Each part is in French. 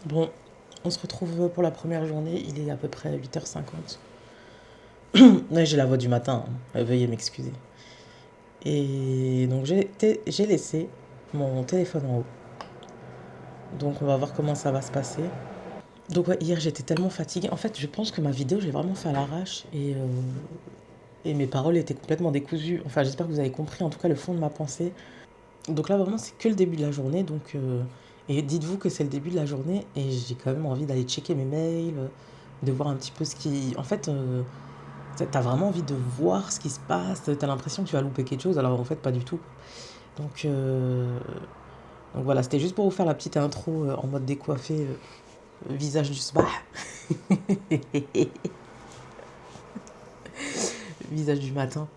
Bon, on se retrouve pour la première journée, il est à peu près 8h50. Ouais, j'ai la voix du matin, hein. Veuillez m'excuser. Et donc j'ai laissé mon téléphone en haut. Donc on va voir comment ça va se passer. Donc ouais, hier j'étais tellement fatiguée. En fait, je pense que ma vidéo, j'ai vraiment fait à l'arrache et mes paroles étaient complètement décousues. Enfin, j'espère que vous avez compris en tout cas le fond de ma pensée. Donc là, vraiment, c'est que le début de la journée. Et dites-vous que c'est le début de la journée et j'ai quand même envie d'aller checker mes mails, de voir un petit peu ce qui... En fait, t'as vraiment envie de voir ce qui se passe. T'as l'impression que tu vas louper quelque chose, alors en fait, pas du tout. Donc, euh, donc voilà, c'était juste pour vous faire la petite intro en mode décoiffé, visage du spa, visage du matin.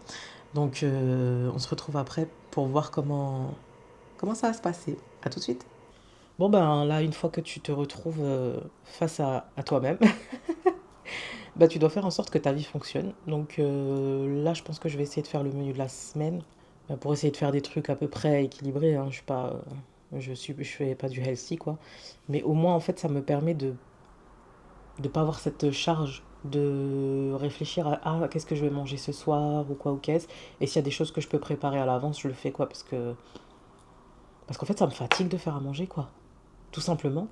On se retrouve après pour voir comment ça va se passer. À tout de suite. Bon ben là, une fois que tu te retrouves face à toi-même, bah tu dois faire en sorte que ta vie fonctionne. Là, je pense que je vais essayer de faire le menu de la semaine pour essayer de faire des trucs à peu près équilibrés, hein. Je suis pas, je fais pas du healthy quoi, mais au moins en fait ça me permet de pas avoir cette charge de réfléchir à ah qu'est-ce que je vais manger ce soir ou quoi ou qu'est-ce. Et s'il y a des choses que je peux préparer à l'avance, je le fais quoi parce qu'en fait ça me fatigue de faire à manger quoi, tout simplement.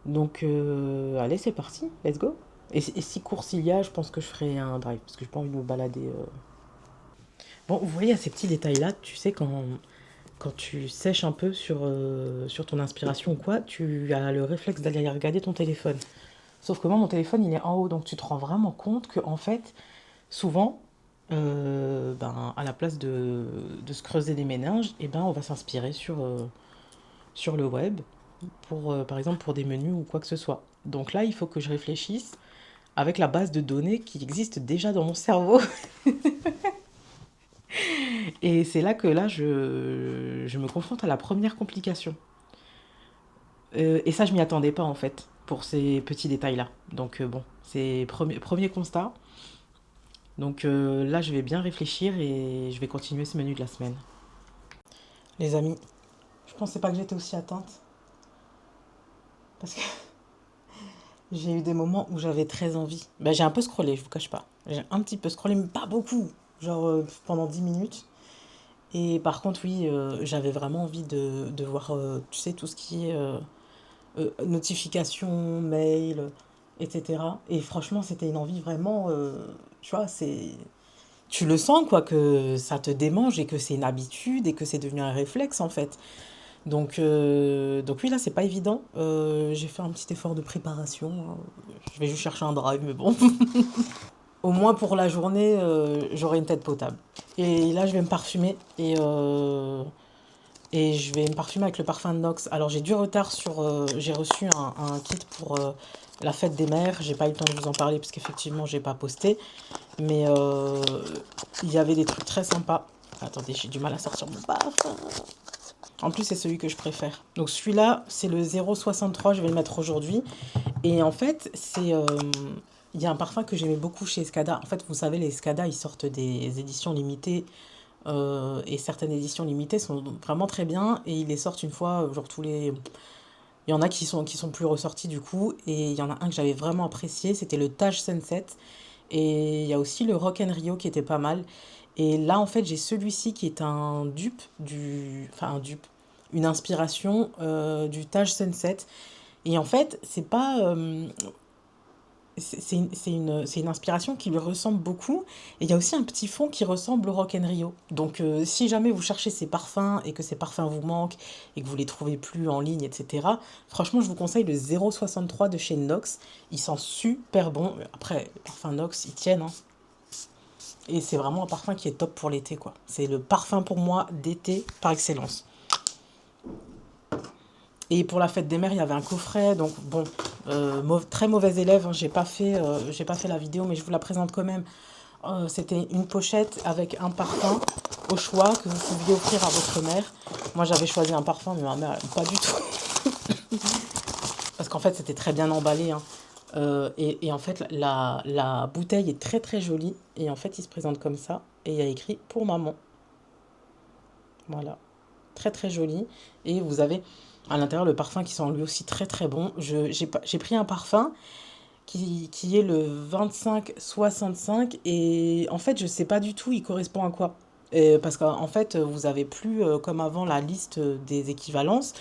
Allez, c'est parti, let's go. Et si course il y a, je pense que je ferai un drive, parce que j'ai pas envie de me balader. Bon, vous voyez, à ces petits détails-là, tu sais, quand tu sèches un peu sur ton inspiration ou quoi, tu as le réflexe d'aller regarder ton téléphone. Sauf que moi, mon téléphone, il est en haut, donc tu te rends vraiment compte que, en fait, souvent, à la place de se creuser des méninges, eh ben, on va s'inspirer sur le web, par exemple, pour des menus ou quoi que ce soit. Donc là, il faut que je réfléchisse avec la base de données qui existe déjà dans mon cerveau. Et c'est là que je me confronte à la première complication. Et ça, je m'y attendais pas en fait, pour ces petits détails-là. Bon, c'est premier constat. Là, je vais bien réfléchir et je vais continuer ce menu de la semaine. Les amis, je pensais pas que j'étais aussi atteinte. Parce que j'ai eu des moments où j'avais très envie. Ben, j'ai un peu scrollé, je vous cache pas. J'ai un petit peu scrollé, mais pas beaucoup. Genre pendant 10 minutes. Et par contre, oui, j'avais vraiment envie de voir, tu sais, tout ce qui est notifications, mails, etc. Et franchement, c'était une envie vraiment, tu vois, tu le sens, quoi, que ça te démange et que c'est une habitude et que c'est devenu un réflexe, en fait. Donc oui, là, c'est pas évident. J'ai fait un petit effort de préparation, hein. Je vais juste chercher un drive, mais bon. Au moins pour la journée, j'aurai une tête potable. Et là, je vais me parfumer et je vais me parfumer avec le parfum de Nox. Alors j'ai du retard j'ai reçu un kit pour la fête des mères. J'ai pas eu le temps de vous en parler parce qu'effectivement j'ai pas posté. Mais il y avait des trucs très sympas. Attendez, j'ai du mal à sortir mon parfum. En plus c'est celui que je préfère. Donc celui-là c'est le 063, je vais le mettre aujourd'hui. Et en fait il y a un parfum que j'aimais beaucoup chez Escada. En fait vous savez les Escada ils sortent des éditions limitées et certaines éditions limitées sont vraiment très bien et ils les sortent une fois, genre tous les... Il y en a qui sont plus ressortis du coup et il y en a un que j'avais vraiment apprécié, c'était le Taj Sunset et il y a aussi le Rock and Rio qui était pas mal. Et là en fait j'ai celui-ci qui est un dupe Enfin un dupe, une inspiration du Taj Sunset. Et en fait c'est pas... c'est une inspiration qui lui ressemble beaucoup. Et il y a aussi un petit fond qui ressemble au Rock and Rio. Si jamais vous cherchez ces parfums et que ces parfums vous manquent et que vous les trouvez plus en ligne, etc., franchement, je vous conseille le 063 de chez Nox. Il sent super bon. Après, les parfums Nox, ils tiennent, hein. Et c'est vraiment un parfum qui est top pour l'été, quoi. C'est le parfum pour moi d'été par excellence. Et pour la fête des mères, il y avait un coffret. Donc, bon, très mauvais élève, hein, j'ai pas fait la vidéo, mais je vous la présente quand même. C'était une pochette avec un parfum au choix que vous pouviez offrir à votre mère. Moi, j'avais choisi un parfum, mais ma mère, pas du tout. Parce qu'en fait, c'était très bien emballé, hein. Et en fait, la bouteille est très très jolie. Et en fait, il se présente comme ça. Et il y a écrit pour maman. Voilà. Très très joli. Et vous avez À l'intérieur, le parfum qui sent lui aussi très très bon. J'ai pris un parfum qui est le 25-65 et en fait, je sais pas du tout, il correspond à quoi. Parce qu'en fait, vous avez plus comme avant la liste des équivalences.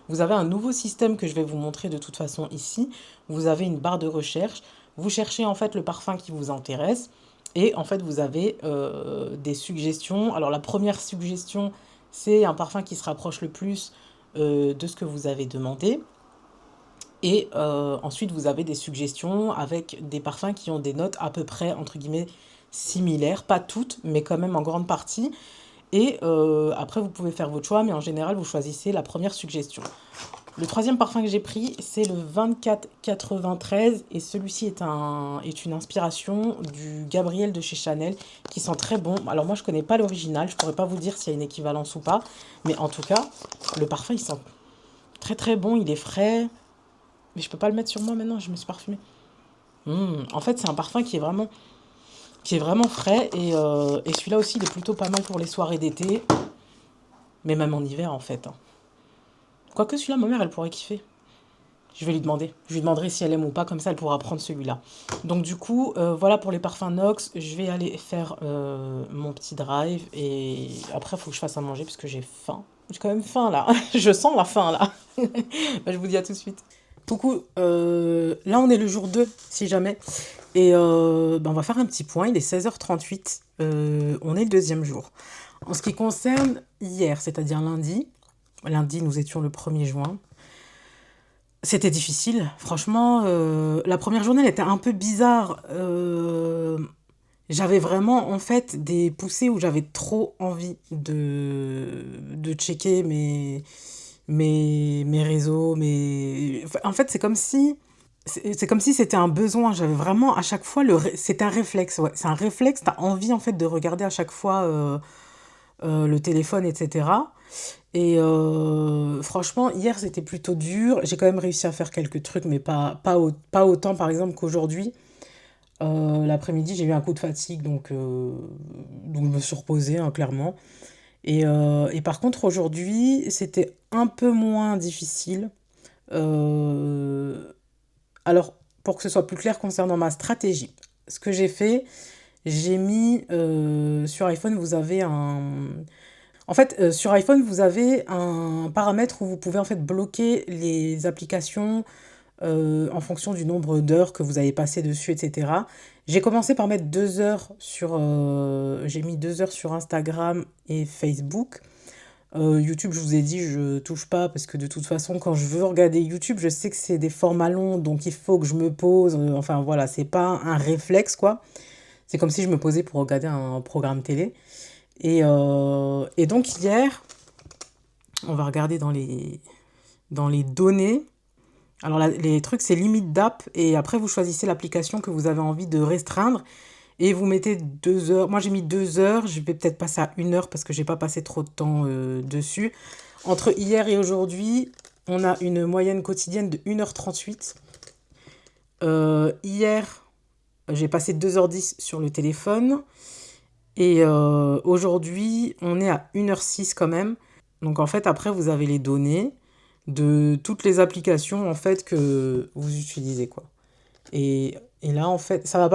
Vous avez un nouveau système que je vais vous montrer de toute façon ici. Vous avez une barre de recherche. Vous cherchez en fait le parfum qui vous intéresse et en fait, vous avez des suggestions. Alors, la première suggestion, c'est un parfum qui se rapproche le plus de ce que vous avez demandé. Et ensuite, vous avez des suggestions avec des parfums qui ont des notes à peu près, entre guillemets, similaires. Pas toutes, mais quand même en grande partie. Et après, vous pouvez faire votre choix, mais en général, vous choisissez la première suggestion. Le troisième parfum que j'ai pris, c'est le 2493. Et celui-ci est une inspiration du Gabriel de chez Chanel, qui sent très bon. Alors moi, je connais pas l'original, je pourrais pas vous dire s'il y a une équivalence ou pas. Mais en tout cas, le parfum, il sent très très bon, il est frais. Mais je peux pas le mettre sur moi maintenant, je me suis parfumée. En fait, c'est un parfum qui est vraiment frais et celui-là aussi, il est plutôt pas mal pour les soirées d'été, mais même en hiver en fait, hein. Quoique celui-là, ma mère, elle pourrait kiffer. Je vais lui demander. Je lui demanderai si elle aime ou pas, comme ça, elle pourra prendre celui-là. Donc du coup, voilà pour les parfums Nox. Je vais aller faire mon petit drive et après, il faut que je fasse à manger parce que j'ai faim. J'ai quand même faim là. Je sens la faim là. Bah, je vous dis à tout de suite. Coucou, là on est le jour 2 si jamais. Et bah, on va faire un petit point, il est 16h38, on est le deuxième jour. En ce qui concerne hier, c'est-à-dire lundi nous étions le 1er juin, c'était difficile, franchement, la première journée elle était un peu bizarre. J'avais vraiment en fait des poussées où j'avais trop envie de checker mes réseaux, enfin, en fait, c'est comme si c'était un besoin. J'avais vraiment à chaque fois c'est un réflexe, ouais. C'est un réflexe. T'as envie en fait de regarder à chaque fois le téléphone, etc. Et franchement, hier c'était plutôt dur. J'ai quand même réussi à faire quelques trucs, mais pas autant par exemple qu'aujourd'hui. L'après-midi, j'ai eu un coup de fatigue, donc je me suis reposée, hein, clairement. Et par contre, aujourd'hui, c'était un peu moins difficile. Euh, alors, pour que ce soit plus clair concernant ma stratégie, ce que j'ai fait, j'ai mis sur iPhone, vous avez un... En fait, sur iPhone, vous avez un paramètre où vous pouvez en fait bloquer les applications en fonction du nombre d'heures que vous avez passé dessus, etc. J'ai commencé par mettre 2 heures j'ai mis 2 heures sur Instagram et Facebook. YouTube, je vous ai dit, je touche pas parce que de toute façon, quand je veux regarder YouTube, je sais que c'est des formats longs, donc il faut que je me pose. Enfin voilà, c'est pas un réflexe quoi. C'est comme si je me posais pour regarder un programme télé. Et donc hier, on va regarder dans les données. Alors les trucs, c'est limite d'app et après vous choisissez l'application que vous avez envie de restreindre et vous mettez 2 heures. Moi j'ai mis 2 heures, je vais peut-être passer à 1 heure parce que j'ai pas passé trop de temps dessus. Entre hier et aujourd'hui, on a une moyenne quotidienne de 1h38. Hier, j'ai passé 2h10 sur le téléphone et aujourd'hui, on est à 1h06 quand même. Donc en fait, après, vous avez les données de toutes les applications en fait que vous utilisez quoi. Et là en fait, ça va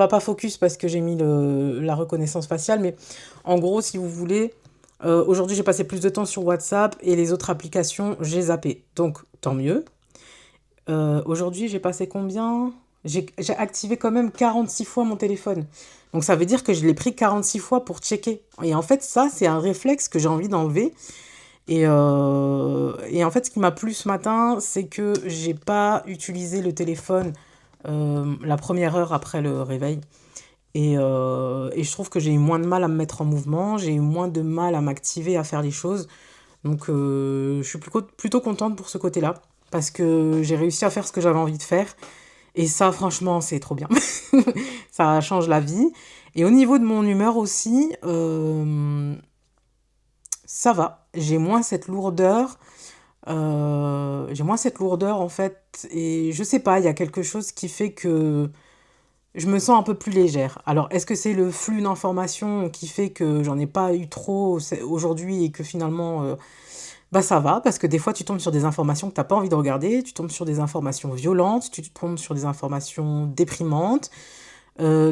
pas focus parce que j'ai mis la reconnaissance faciale, mais en gros, si vous voulez, aujourd'hui j'ai passé plus de temps sur WhatsApp et les autres applications, j'ai zappé. Donc tant mieux. Aujourd'hui, j'ai passé combien? J'ai activé quand même 46 fois mon téléphone. Donc ça veut dire que je l'ai pris 46 fois pour checker. Et en fait, ça, c'est un réflexe que j'ai envie d'enlever. Et en fait, ce qui m'a plu ce matin, c'est que j'ai pas utilisé le téléphone la première heure après le réveil. Et je trouve que j'ai eu moins de mal à me mettre en mouvement, j'ai eu moins de mal à m'activer, à faire les choses. Donc je suis plutôt contente pour ce côté-là, parce que j'ai réussi à faire ce que j'avais envie de faire. Et ça, franchement, c'est trop bien. Ça change la vie. Et au niveau de mon humeur aussi, ça va. J'ai moins cette lourdeur en fait. Et je sais pas, il y a quelque chose qui fait que je me sens un peu plus légère. Alors, est-ce que c'est le flux d'informations qui fait que j'en ai pas eu trop aujourd'hui et que finalement Bah ça va, parce que des fois tu tombes sur des informations que t'as pas envie de regarder, tu tombes sur des informations violentes, tu tombes sur des informations déprimantes.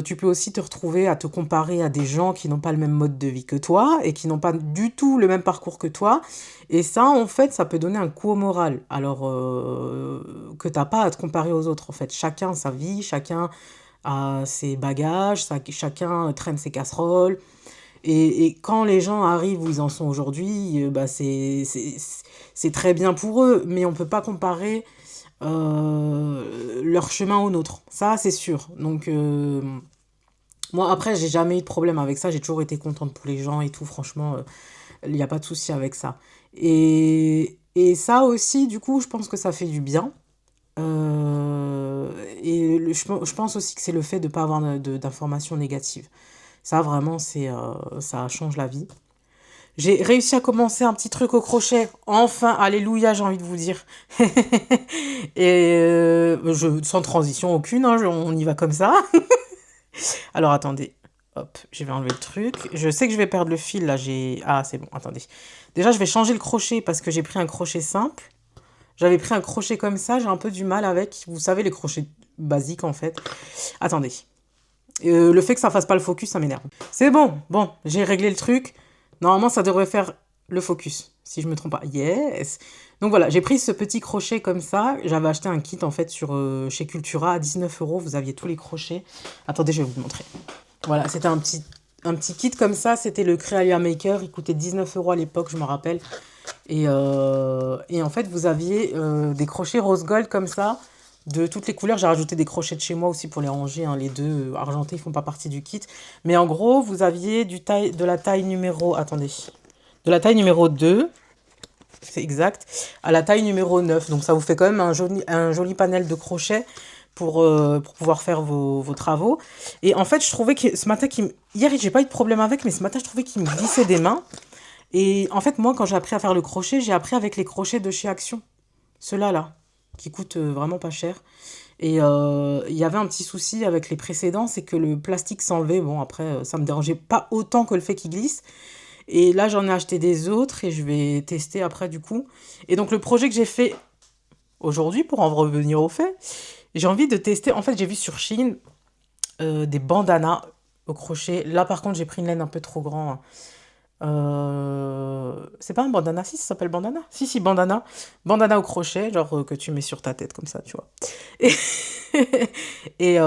Tu peux aussi te retrouver à te comparer à des gens qui n'ont pas le même mode de vie que toi et qui n'ont pas du tout le même parcours que toi. Et ça, en fait, ça peut donner un coup au moral. Alors que t'as pas à te comparer aux autres. En fait, chacun a sa vie, chacun a ses bagages, chacun traîne ses casseroles. Et quand les gens arrivent où ils en sont aujourd'hui, bah c'est très bien pour eux, mais on peut pas comparer leur chemin au nôtre. Ça, c'est sûr. Donc, moi, après, j'ai jamais eu de problème avec ça. J'ai toujours été contente pour les gens et tout. Franchement, il n'y a pas de souci avec ça. Et ça aussi, du coup, je pense que ça fait du bien. Je pense aussi que c'est le fait de ne pas avoir d'informations négatives. Ça, vraiment, ça change la vie. J'ai réussi à commencer un petit truc au crochet. Enfin, alléluia, j'ai envie de vous dire. Sans transition aucune, hein, on y va comme ça. Alors attendez, hop, je vais enlever le truc. Je sais que je vais perdre le fil là, Ah, c'est bon, attendez. Déjà, je vais changer le crochet parce que j'ai pris un crochet simple. J'avais pris un crochet comme ça, j'ai un peu du mal avec. Vous savez, les crochets basiques en fait. Attendez. Le fait que ça fasse pas le focus, ça m'énerve. C'est bon, bon, j'ai réglé le truc. Normalement, ça devrait faire le focus, si je me trompe pas. Yes. Donc voilà, j'ai pris ce petit crochet comme ça. J'avais acheté un kit en fait chez Cultura à 19 euros. Vous aviez tous les crochets. Attendez, je vais vous montrer. Voilà, c'était un petit kit comme ça. C'était le Crealia Maker. Il coûtait 19 euros à l'époque, je me rappelle. Et en fait, vous aviez des crochets rose gold comme ça, de toutes les couleurs. J'ai rajouté des crochets de chez moi aussi pour les ranger, hein. Les deux argentés, ils font pas partie du kit. Mais en gros, vous aviez de la taille numéro... Attendez. De la taille numéro 2, c'est exact, à la taille numéro 9. Donc ça vous fait quand même un joli panel de crochets pour pouvoir faire vos travaux. Et en fait, je trouvais que ce matin, hier, j'ai pas eu de problème avec, mais ce matin, je trouvais qu'il me glissait des mains. Et en fait, moi, quand j'ai appris à faire le crochet, j'ai appris avec les crochets de chez Action. Ceux-là, là, qui coûtent vraiment pas cher. Et il y avait un petit souci avec les précédents, c'est que le plastique s'enlevait. Bon, après, ça me dérangeait pas autant que le fait qu'il glisse. Et là, j'en ai acheté des autres et je vais tester après, du coup. Et donc, le projet que j'ai fait aujourd'hui, pour en revenir au fait, j'ai envie de tester. En fait, j'ai vu sur Shein des bandanas au crochet. Là, par contre, j'ai pris une laine un peu trop grande, hein. C'est pas un bandana, si ça s'appelle bandana? Si, si, bandana. Bandana au crochet, genre que tu mets sur ta tête comme ça, tu vois. Et, et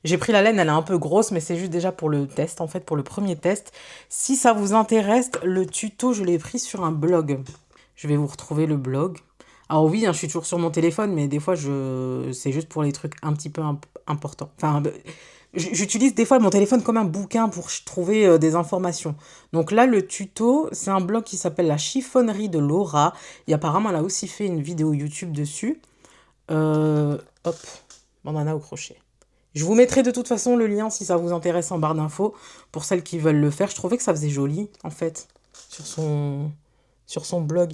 j'ai pris la laine, elle est un peu grosse, mais c'est juste déjà pour le test, en fait, pour le premier test. Si ça vous intéresse, le tuto, je l'ai pris sur un blog. Je vais vous retrouver le blog. Alors oui, hein, je suis toujours sur mon téléphone, mais des fois, c'est juste pour les trucs un petit peu importants. Enfin, j'utilise des fois mon téléphone comme un bouquin pour trouver des informations. Donc là, le tuto, c'est un blog qui s'appelle La chiffonnerie de Laura. Et apparemment, elle a aussi fait une vidéo YouTube dessus. Hop, bandana au crochet. Je vous mettrai de toute façon le lien si ça vous intéresse en barre d'infos pour celles qui veulent le faire. Je trouvais que ça faisait joli, en fait, sur son blog.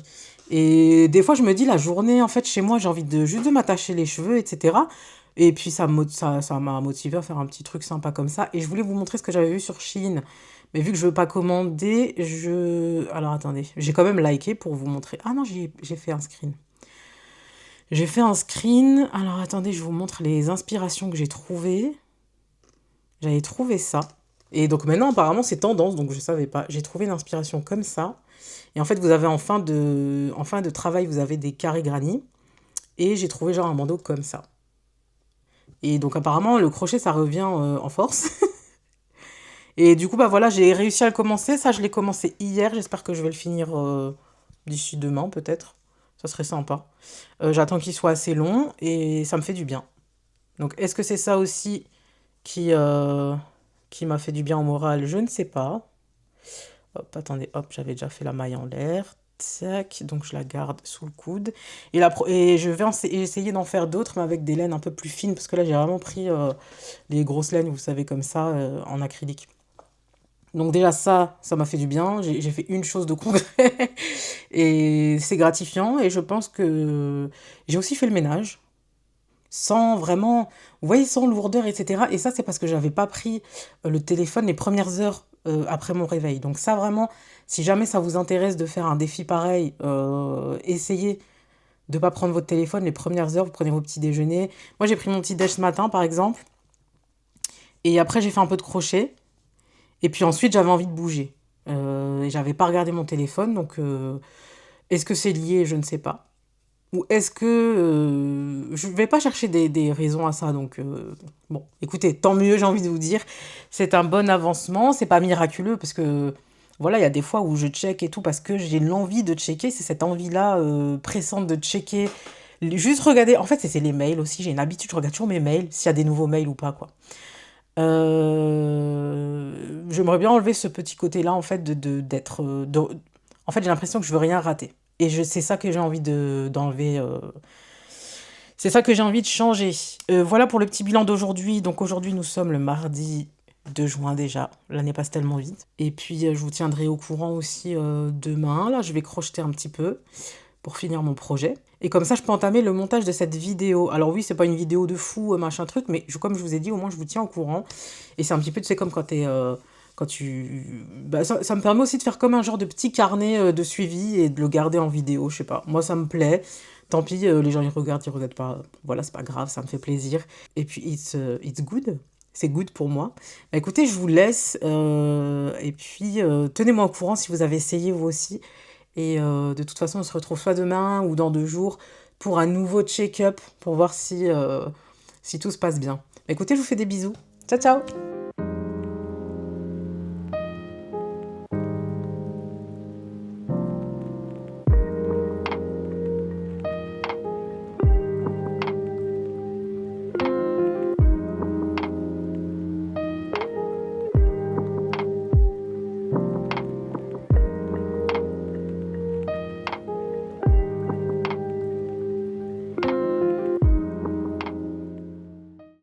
Et des fois, je me dis, la journée, en fait, chez moi, j'ai envie juste de m'attacher les cheveux, etc. Et puis, ça m'a motivé à faire un petit truc sympa comme ça. Et je voulais vous montrer ce que j'avais vu sur Shein. Mais vu que je veux pas commander, Alors, attendez. J'ai quand même liké pour vous montrer. Ah non, j'ai fait un screen. J'ai fait un screen. Alors, attendez, je vous montre les inspirations que j'ai trouvées. J'avais trouvé ça. Et donc maintenant, apparemment, c'est tendance, donc je savais pas. J'ai trouvé une inspiration comme ça. Et en fait, vous avez en fin de travail, vous avez des carrés granits. Et j'ai trouvé genre un bandeau comme ça. Et donc apparemment, le crochet, ça revient en force. Et du coup, bah voilà, j'ai réussi à le commencer. Ça, je l'ai commencé hier. J'espère que je vais le finir d'ici demain, peut-être. Ça serait sympa. J'attends qu'il soit assez long et ça me fait du bien. Donc, est-ce que c'est ça aussi qui m'a fait du bien au moral? Je ne sais pas. Hop, attendez, hop, j'avais déjà fait la maille en l'air. Tac, donc je la garde sous le coude. Et je vais essayer d'en faire d'autres, mais avec des laines un peu plus fines, parce que là, j'ai vraiment pris les grosses laines, vous savez, comme ça, en acrylique. Donc déjà, ça m'a fait du bien. J'ai fait une chose de concret. Et c'est gratifiant. Et je pense que j'ai aussi fait le ménage sans vraiment, vous voyez, sans lourdeur, etc. Et ça, c'est parce que j'avais pas pris le téléphone les premières heures après mon réveil. Donc ça, vraiment, si jamais ça vous intéresse de faire un défi pareil, essayez de ne pas prendre votre téléphone les premières heures, vous prenez vos petits déjeuners. Moi, j'ai pris mon petit déj ce matin, par exemple, et après, j'ai fait un peu de crochet, et puis ensuite, j'avais envie de bouger. Et j'avais pas regardé mon téléphone, donc est-ce que c'est lié? Je ne sais pas. Ou est-ce que... je vais pas chercher des raisons à ça, donc... bon, écoutez, tant mieux, j'ai envie de vous dire. C'est un bon avancement, c'est pas miraculeux, parce que... Voilà, il y a des fois où je check et tout, parce que j'ai l'envie de checker, c'est cette envie-là pressante de checker. Juste regarder, en fait, c'est les mails aussi, j'ai une habitude, je regarde toujours mes mails, s'il y a des nouveaux mails ou pas, quoi. J'aimerais bien enlever ce petit côté-là, en fait, d'être... En fait, j'ai l'impression que je veux rien rater. Et c'est ça que j'ai envie d'enlever. C'est ça que j'ai envie de changer. Voilà pour le petit bilan d'aujourd'hui. Donc aujourd'hui, nous sommes le mardi 2 juin déjà. L'année passe tellement vite. Et puis, je vous tiendrai au courant aussi demain. Là, je vais crocheter un petit peu pour finir mon projet. Et comme ça, je peux entamer le montage de cette vidéo. Alors oui, c'est pas une vidéo de fou, machin truc, mais comme je vous ai dit, au moins, je vous tiens au courant. Et c'est un petit peu, tu sais, comme quand t'es... quand tu... Bah, ça me permet aussi de faire comme un genre de petit carnet de suivi et de le garder en vidéo, je sais pas. Moi, ça me plaît. Tant pis, les gens ils regardent pas. Voilà, c'est pas grave, ça me fait plaisir. Et puis, it's good. C'est good pour moi. Bah, écoutez, je vous laisse. Et puis, tenez-moi au courant si vous avez essayé vous aussi. Et de toute façon, on se retrouve soit demain ou dans 2 jours pour un nouveau check-up pour voir si tout se passe bien. Bah, écoutez, je vous fais des bisous. Ciao, ciao!